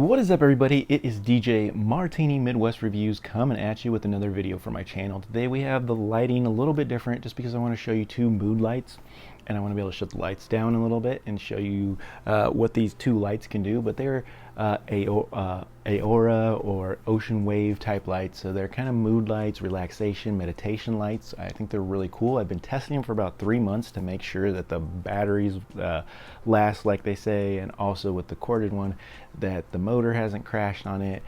What is up, everybody? It is DJ Martini Midwest Reviews coming at you with another video for my channel. Today we have the lighting a little bit different just because I want to show you two mood lights, and I want to be able to shut the lights down a little bit and show you what these two lights can do. But they're Aurora or ocean wave type lights, so they're kind of mood lights, relaxation, meditation lights. I think they're really cool. I've been testing them for about 3 months to make sure that the batteries last like they say, and also with the corded one that the motor hasn't crashed on it.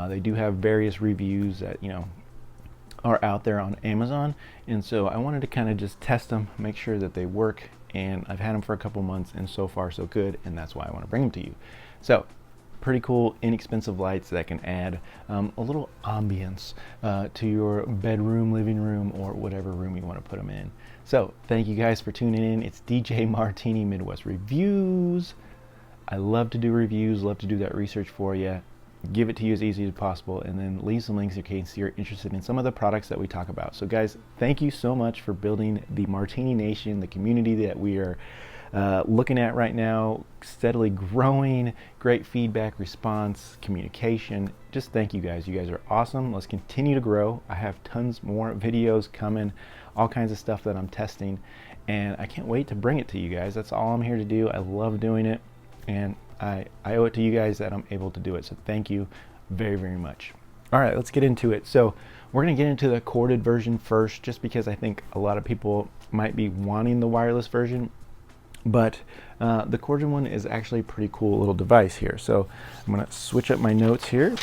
They do have various reviews that are out there on Amazon, and so I wanted to kind of just test them, make sure that they work, and I've had them for a couple months and so far so good, and that's why I want to bring them to you. So pretty cool, inexpensive lights that can add a little ambience to your bedroom, living room, or whatever room you want to put them in. So thank you guys for tuning in. It's DJ Martini Midwest Reviews. I love to do reviews, love to do that research for you, give it to you as easy as possible, and then leave some links in case you're interested in some of the products that we talk about. So guys, thank you so much for building the Martini Nation, the community that we are looking at right now, steadily growing. Great feedback, response, communication. Just thank you guys. You guys are awesome. Let's continue to grow. I have tons more videos coming, all kinds of stuff that I'm testing, and I can't wait to bring it to you guys. That's all I'm here to do. I love doing it, and I owe it to you guys that I'm able to do it. So thank you very, very much. All right, let's get into it. So we're going to get into the corded version first, just because I think a lot of people might be wanting the wireless version. But the corded one is actually a pretty cool little device here. So I'm going to switch up my notes here,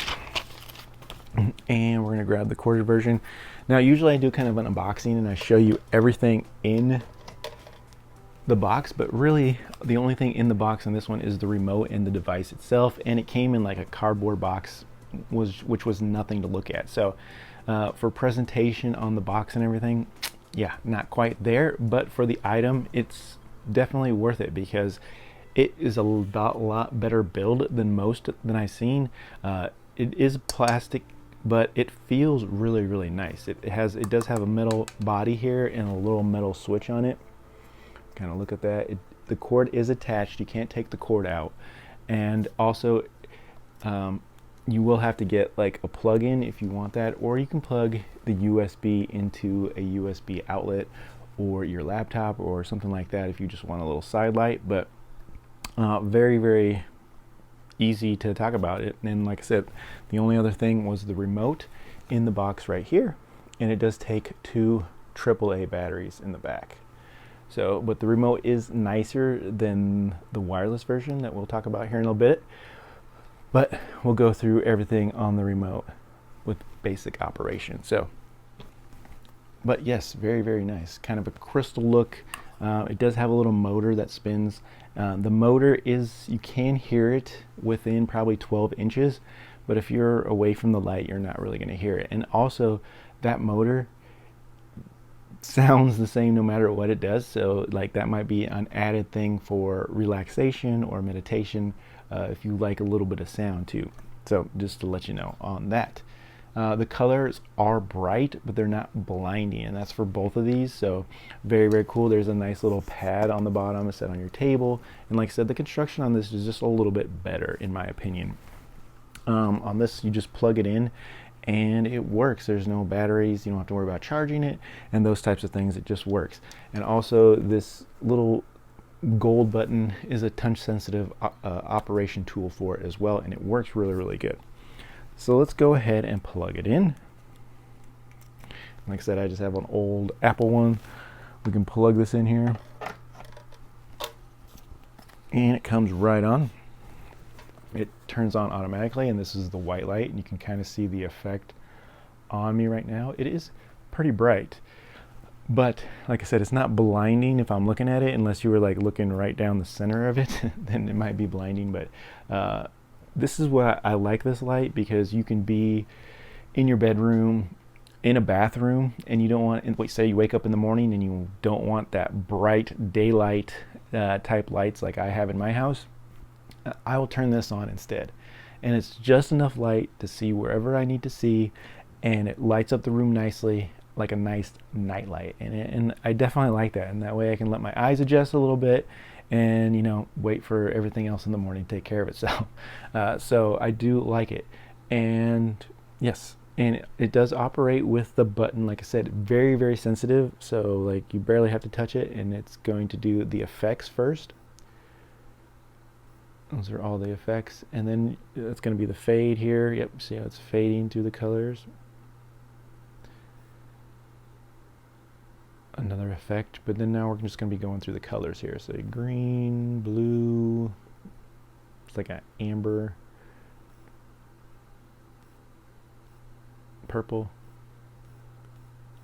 and we're going to grab the corded version. Now, usually I do kind of an unboxing and I show you everything in the box, but really the only thing in the box on this one is the remote and the device itself, and it came in like a cardboard box, which was nothing to look at. So for presentation on the box and everything, yeah, not quite there, but for the item, it's definitely worth it because it is a lot better build than I've seen. It is plastic, but it feels really, really nice. It does have a metal body here and a little metal switch on it. Kind of look at that. The cord is attached. You can't take the cord out, and also you will have to get like a plug-in if you want that, or you can plug the USB into a USB outlet or your laptop or something like that if you just want a little side light. But very, very easy to talk about it. And like I said, the only other thing was the remote in the box right here, and it does take 2 AAA batteries in the back. So, but the remote is nicer than the wireless version that we'll talk about here in a little bit. But we'll go through everything on the remote with basic operation. So, but yes, very, very nice. Kind of a crystal look. It does have a little motor that spins. The motor is, you can hear it within probably 12 inches, but if you're away from the light, you're not really going to hear it. And also, that motor sounds the same no matter what it does. So like that might be an added thing for relaxation or meditation if you like a little bit of sound too. So just to let you know on that. The colors are bright, but they're not blinding, and that's for both of these. So very, very cool. There's a nice little pad on the bottom to set on your table, and like I said, the construction on this is just a little bit better in my opinion. On this, you just plug it in and it works. There's no batteries, you don't have to worry about charging it and those types of things. It just works. And also this little gold button is a touch sensitive operation tool for it as well, and it works really, really good. So let's go ahead and plug it in. Like I said, I just have an old Apple one. We can plug this in here and it comes right on. It turns on automatically, and this is the white light, and you can kind of see the effect on me right now. It is pretty bright, but like I said, it's not blinding if I'm looking at it, unless you were like looking right down the center of it then it might be blinding. But this is why I like this light, because you can be in your bedroom, in a bathroom, and you don't want, say you wake up in the morning and you don't want that bright daylight type lights like I have in my house. I will turn this on instead, and it's just enough light to see wherever I need to see, and it lights up the room nicely, like a nice night light. And I definitely like that, and that way I can let my eyes adjust a little bit, and you know, wait for everything else in the morning to take care of itself. So I do like it. And yes, and it does operate with the button, like I said, very, very sensitive. So like you barely have to touch it, and it's going to do the effects first. Those are all the effects, and then it's going to be the fade here. Yep, see how it's fading through the colors. Another effect, but then now we're just going to be going through the colors here. So green, blue, it's like an amber, purple.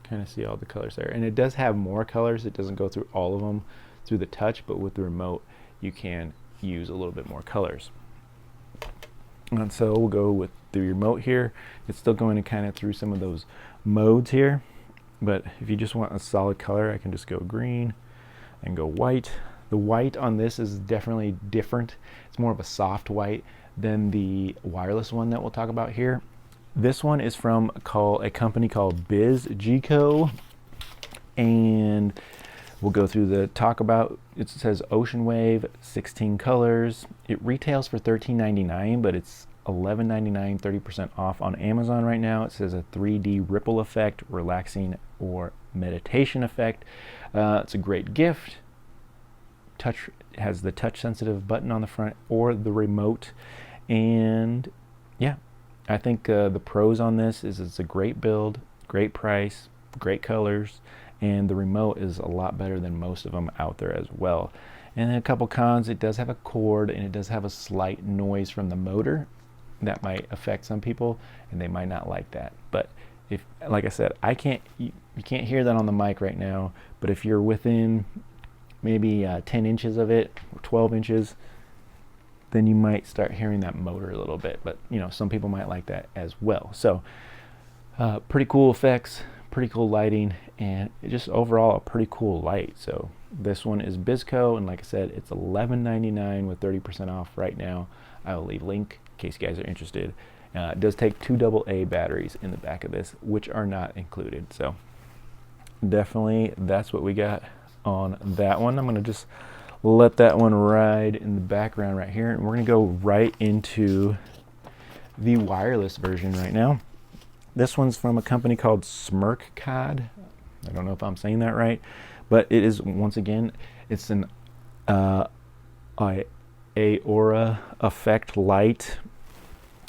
Kind of see all the colors there, and it does have more colors. It doesn't go through all of them through the touch, but with the remote you can use a little bit more colors. And so we'll go with the remote here. It's still going to kind of through some of those modes here, but if you just want a solid color, I can just go green and go white. The white on this is definitely different. It's more of a soft white than the wireless one that we'll talk about here. This one is from a company called Bizggco, and we'll go through the talk about. It says Ocean Wave, 16 colors. It retails for $13.99, but it's $11.99, 30% off on Amazon right now. It says a 3D ripple effect, relaxing or meditation effect. It's a great gift. Touch has the touch sensitive button on the front or the remote, and yeah, I think the pros on this is it's a great build, great price, great colors, and the remote is a lot better than most of them out there as well. And then a couple cons: it does have a cord, and it does have a slight noise from the motor that might affect some people, and they might not like that. But if, like I said, you can't hear that on the mic right now, but if you're within maybe 10 inches of it or 12 inches, then you might start hearing that motor a little bit. But you know, some people might like that as well. So pretty cool effects, pretty cool lighting, and just overall a pretty cool light. So this one is Bizggco, and like I said, it's $11.99 with 30% off right now. I will leave a link in case you guys are interested. It does take 2 AA batteries in the back of this, which are not included. So definitely that's what we got on that one. I'm going to just let that one ride in the background right here, and we're going to go right into the wireless version right now. This one's from a company called Smerkod. I don't know if I'm saying that right, but it is, once again, it's an Aurora effect light,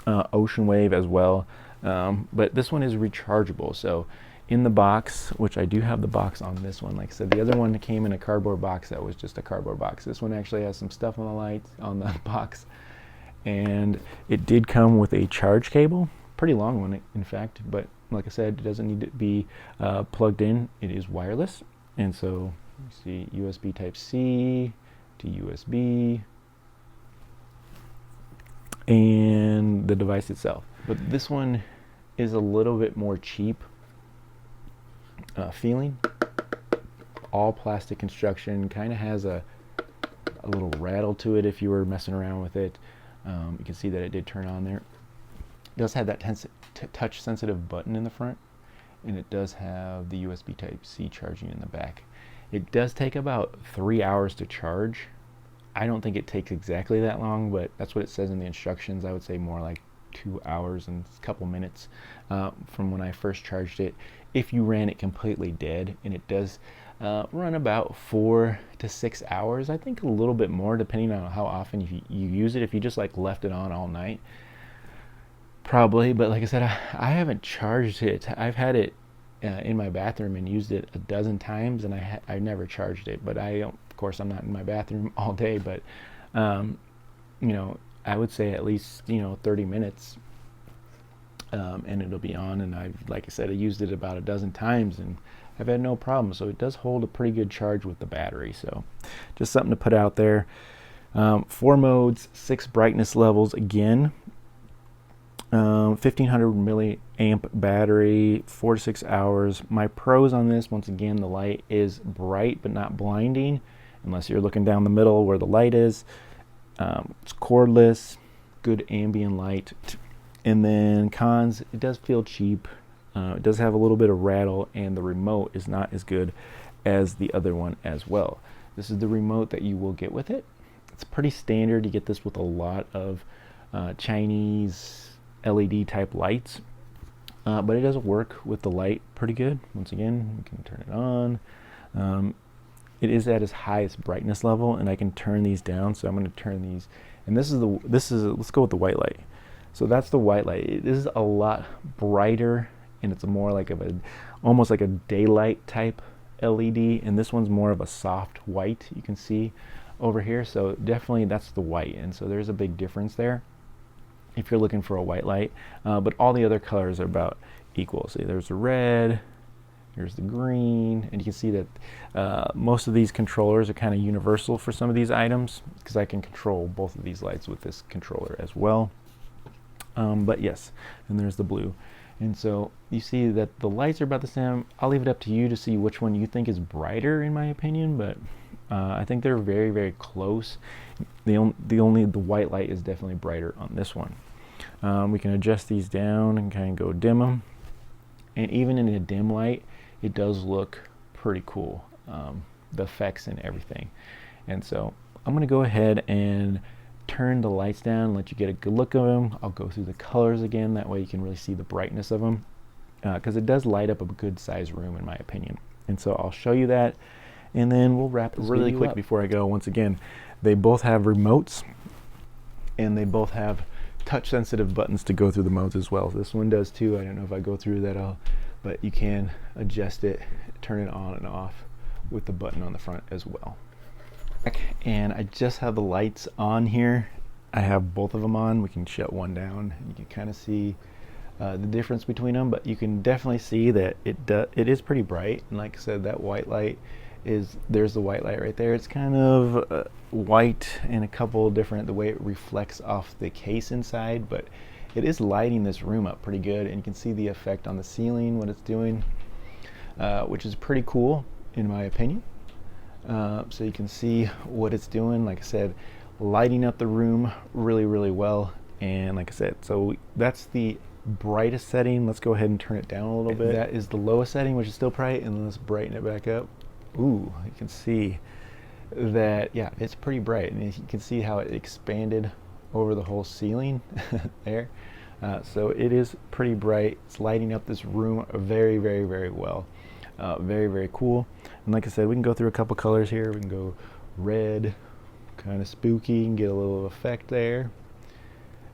Ocean Wave as well, but this one is rechargeable. So in the box, which I do have the box on this one, like I said, the other one came in a cardboard box that was just a cardboard box. This one actually has some stuff on the lights on the box, and it did come with a charge cable, pretty long one in fact, but like I said, it doesn't need to be plugged in. It is wireless, and so you see USB type C to USB and the device itself. But this one is a little bit more cheap feeling. All plastic construction, kind of has a little rattle to it if you were messing around with it. You can see that it did turn on there. It does have that touch sensitive button in the front, and it does have the USB type C charging in the back. It does take about 3 hours to charge. I don't think it takes exactly that long, but that's what it says in the instructions. I would say more like 2 hours and a couple minutes from when I first charged it, if you ran it completely dead. And it does run about 4 to 6 hours, I think a little bit more depending on how often you use it. If you just like left it on all night, probably. But like I said, I haven't charged it. I've had it in my bathroom and used it a dozen times, and I never charged it. But of course I'm not in my bathroom all day, but you know, I would say at least 30 minutes and it'll be on. And like I said, I used it about a dozen times and I've had no problem. So it does hold a pretty good charge with the battery. So just something to put out there. 4 modes, 6 brightness levels again. 1500 milliamp battery, 4 to 6 hours. My pros on this, once again, the light is bright but not blinding unless you're looking down the middle where the light is. It's cordless, good ambient light. And then cons, it does feel cheap. It does have a little bit of rattle, and the remote is not as good as the other one as well. This is the remote that you will get with it. It's pretty standard. You get this with a lot of Chinese LED type lights, but it does work with the light pretty good. Once again, we can turn it on. It is at its highest brightness level, and I can turn these down. So I'm going to turn these, and this is let's go with the white light. So that's the white light. It is a lot brighter, and it's more like almost like a daylight type LED, and this one's more of a soft white, you can see over here. So definitely that's the white, and so there's a big difference there if you're looking for a white light. But all the other colors are about equal. See, there's the red, here's the green, and you can see that most of these controllers are kind of universal for some of these items, because I can control both of these lights with this controller as well. But yes, and there's the blue. And so you see that the lights are about the same. I'll leave it up to you to see which one you think is brighter, in my opinion, but I think they're very, very close. The white light is definitely brighter on this one. We can adjust these down and kind of go dim them. And even in a dim light, it does look pretty cool, the effects and everything. And so I'm going to go ahead and turn the lights down, let you get a good look of them. I'll go through the colors again, that way you can really see the brightness of them, because it does light up a good sized room, in my opinion. And so I'll show you that, and then we'll wrap this really quick before I go. Once again, they both have remotes, and they both have touch sensitive buttons to go through the modes as well. This one does too. I don't know if I go through that, but you can adjust it, turn it on and off with the button on the front as well. And I just have the lights on here. I have both of them on. We can shut one down. You can kind of see the difference between them, but you can definitely see that it is pretty bright. And like I said, that white light there's the white light right there. It's kind of white and a couple different, the way it reflects off the case inside, but it is lighting this room up pretty good, and you can see the effect on the ceiling, what it's doing, which is pretty cool in my opinion. So you can see what it's doing, like I said, lighting up the room really, really well. And like I said, so that's the brightest setting. Let's go ahead and turn it down a little bit. That is the lowest setting, which is still bright, and let's brighten it back up. Ooh, you can see that, yeah, it's pretty bright, and you can see how it expanded over the whole ceiling there. So it is pretty bright. It's lighting up this room very, very, very well. Very, very cool. And like I said, we can go through a couple colors here. We can go red, kind of spooky, and get a little effect there.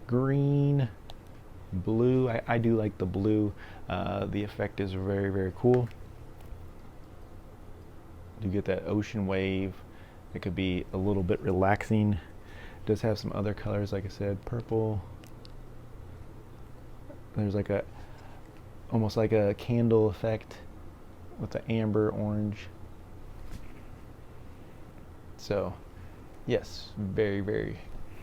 Green, blue. I do like the blue. The effect is very, very cool. You get that ocean wave. It could be a little bit relaxing. It does have some other colors, like I said, purple. There's like almost like a candle effect with the amber orange. So yes, very, very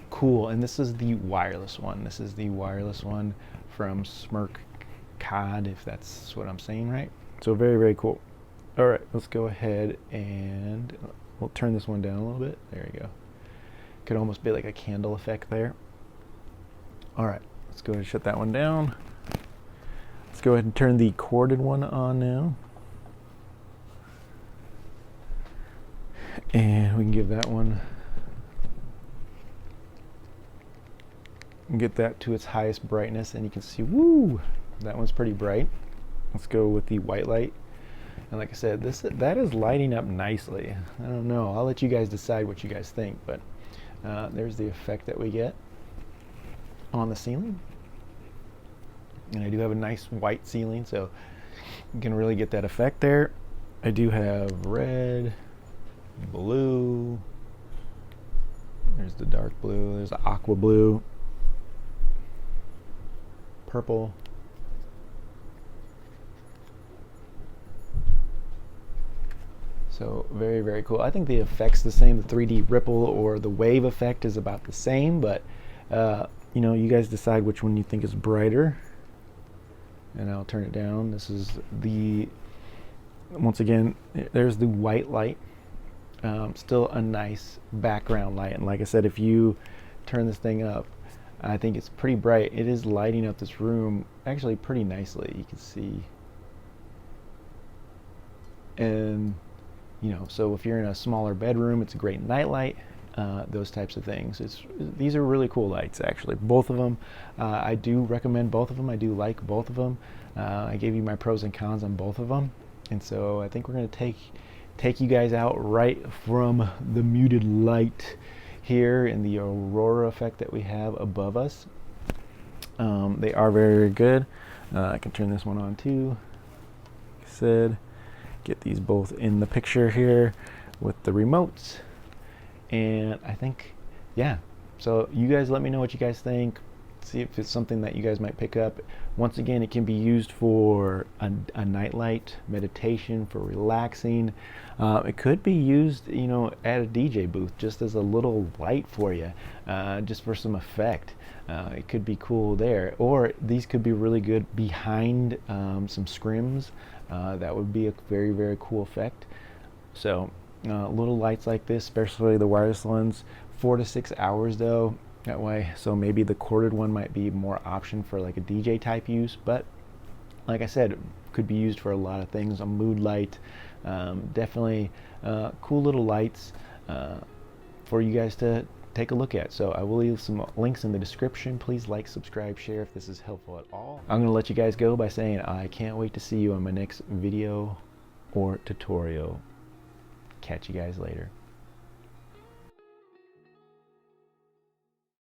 cool. And this is the wireless one. This is the wireless one from Smerkod, if that's what I'm saying right. So very, very cool. All right, let's go ahead and we'll turn this one down a little bit. There you go. Could almost be like a candle effect there. All right, let's go ahead and shut that one down. Let's go ahead and turn the corded one on now. And we can give that one, get that to its highest brightness, and you can see, woo, that one's pretty bright. Let's go with the white light. And like I said, that is lighting up nicely. I don't know, I'll let you guys decide what you guys think, but there's the effect that we get on the ceiling. And I do have a nice white ceiling, so you can really get that effect there. I do have red, blue, there's the dark blue, there's the aqua blue, purple, so very, very cool. I think the effect's the same. The 3D ripple or the wave effect is about the same, but you know, you guys decide which one you think is brighter, and I'll turn it down. This is once again, there's the white light. Still a nice background light, and like I said, if you turn this thing up, I think it's pretty bright. It is lighting up this room actually pretty nicely, you can see. And you know, so if you're in a smaller bedroom, it's a great nightlight. Those types of things. These are really cool lights, actually. Both of them. I do recommend both of them. I do like both of them. I gave you my pros and cons on both of them, and so I think we're going to take you guys out right from the muted light here in the Aurora effect that we have above us. They are very, very good. I can turn this one on too. Like I said, get these both in the picture here with the remotes. And I think, yeah, so you guys let me know what you guys think. See if it's something that you guys might pick up. Once again, it can be used for a nightlight, meditation, for relaxing. It could be used, you know, at a DJ booth just as a little light for you, just for some effect. It could be cool there. Or these could be really good behind some scrims. That would be a very, very cool effect. So little lights like this, especially the wireless ones, 4 to 6 hours though, that way. So maybe the corded one might be more option for like a DJ type use, but like I said, it could be used for a lot of things. A mood light, definitely cool little lights for you guys to take a look at. So I will leave some links in the description. Please like, subscribe, share if this is helpful at all. I'm gonna let you guys go by saying I can't wait to see you on my next video or tutorial. Catch you guys later.